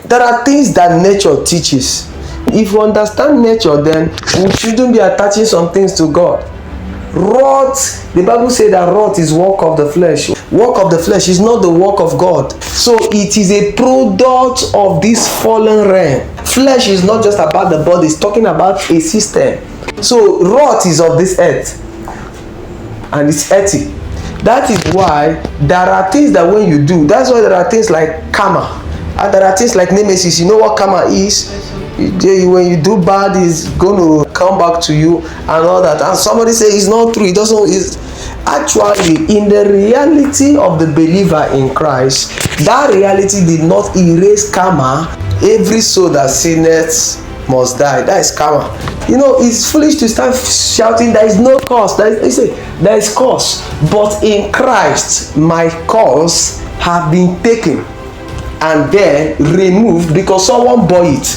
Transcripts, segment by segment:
There are things that nature teaches. If you understand nature, then we shouldn't be attaching some things to God. Wrath, the Bible says that wrath is work of the flesh. Work of the flesh is not the work of God. So it is a product of this fallen realm. Flesh is not just about the body, it's talking about a system. So wrath is of this earth, and it's earthy. That is why there are things that when you do, that's why there are things like karma, and there are things like nemesis. You know what karma is? When you do bad, it's going to come back to you and all that. And somebody say it's not true. It doesn't. It's actually in the reality of the believer in Christ. That reality did not erase karma. Every soul that sinneth must die. That is karma. You know, it's foolish to start shouting there is no cause. There is cause, but in Christ my cause have been taken and then removed because someone bore it.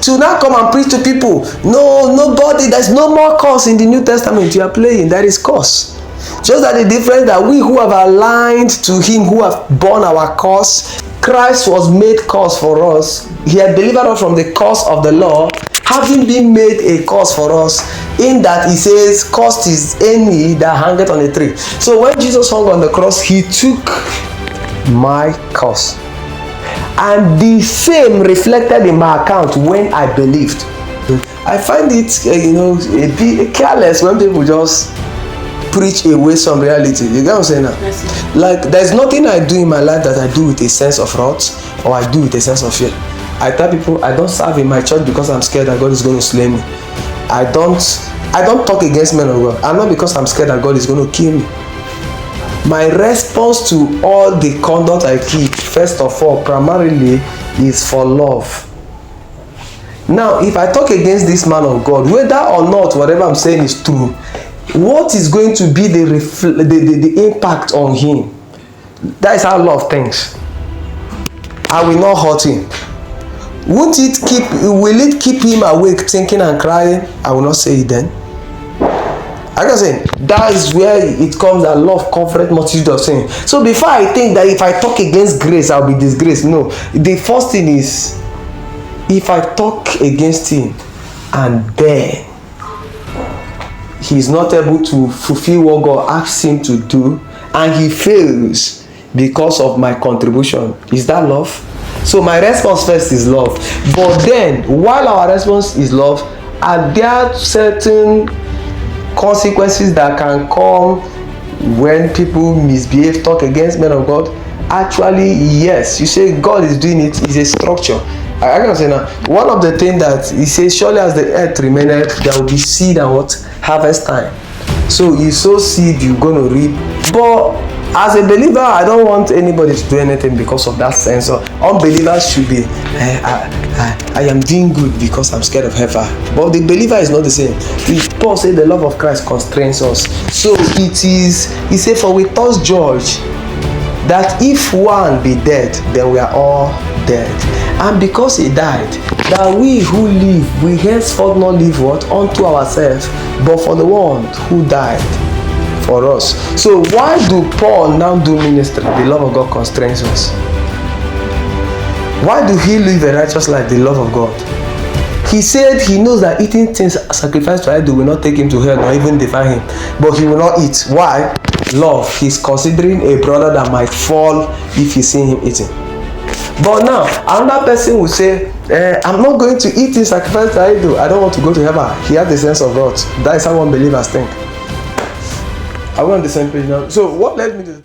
To now come and preach to people, no, nobody, there's no more cause in the New Testament. You are playing, there is cause. Just that the difference that we who have aligned to him, who have borne our cause, Christ was made cause for us. He had delivered us from the curse of the law, having been made a cause for us, in that he says, cursed is any that hangeth on a tree. So when Jesus hung on the cross, he took my cause. And the same reflected in my account when I believed. I find it, a bit careless when people just preach away some reality. You get what I'm saying now? Yes. Like, there's nothing I do in my life that I do with a sense of wrath or I do with a sense of fear. I tell people I don't serve in my church because I'm scared that God is going to slay me. I don't talk against men of God. I'm not because I'm scared that God is going to kill me. My response to all the conduct I keep, first of all, primarily is for love. Now, if I talk against this man of God, whether or not whatever I'm saying is true, what is going to be the impact on him? That is how love thinks. I will not hurt him. Will it keep him awake, thinking and crying? I will not say it then. Like I said, that is where it comes that love covereth multitude of sins. So before I think that if I talk against grace, I'll be disgraced. No. The first thing is, if I talk against him and then he's not able to fulfill what God asks him to do and he fails because of my contribution, is that love? So my response first is love. But then, while our response is love, are there certain consequences that can come when people misbehave, talk against men of God? Actually, yes. You say God is doing it, is a structure. I can say now, one of the things that he says, surely as the earth remaineth, there will be seed and what? Harvest time. So you sow seed, you're going to reap. But as a believer, I don't want anybody to do anything because of that sense. So unbelievers should be, I am doing good because I'm scared of hellfire. But the believer is not the same. Paul said the love of Christ constrains us. So it is, he said, for we thus judge that if one be dead, then we are all dead. And because he died, that we who live, we henceforth not live what? Unto ourselves, but for the one who died for us. So why do Paul now do ministry? The love of God constrains us. Why do he live a righteous life? The love of God. He said he knows that eating things sacrificed to idol will not take him to hell or even defile him, but he will not eat. Why? Love. He's considering a brother that might fall if he see him eating. But now another person will say, I'm not going to eat things sacrificed to idol. I don't want to go to heaven. He has the sense of wrath. That is how unbelievers think. Are we on the same page now? So what led me to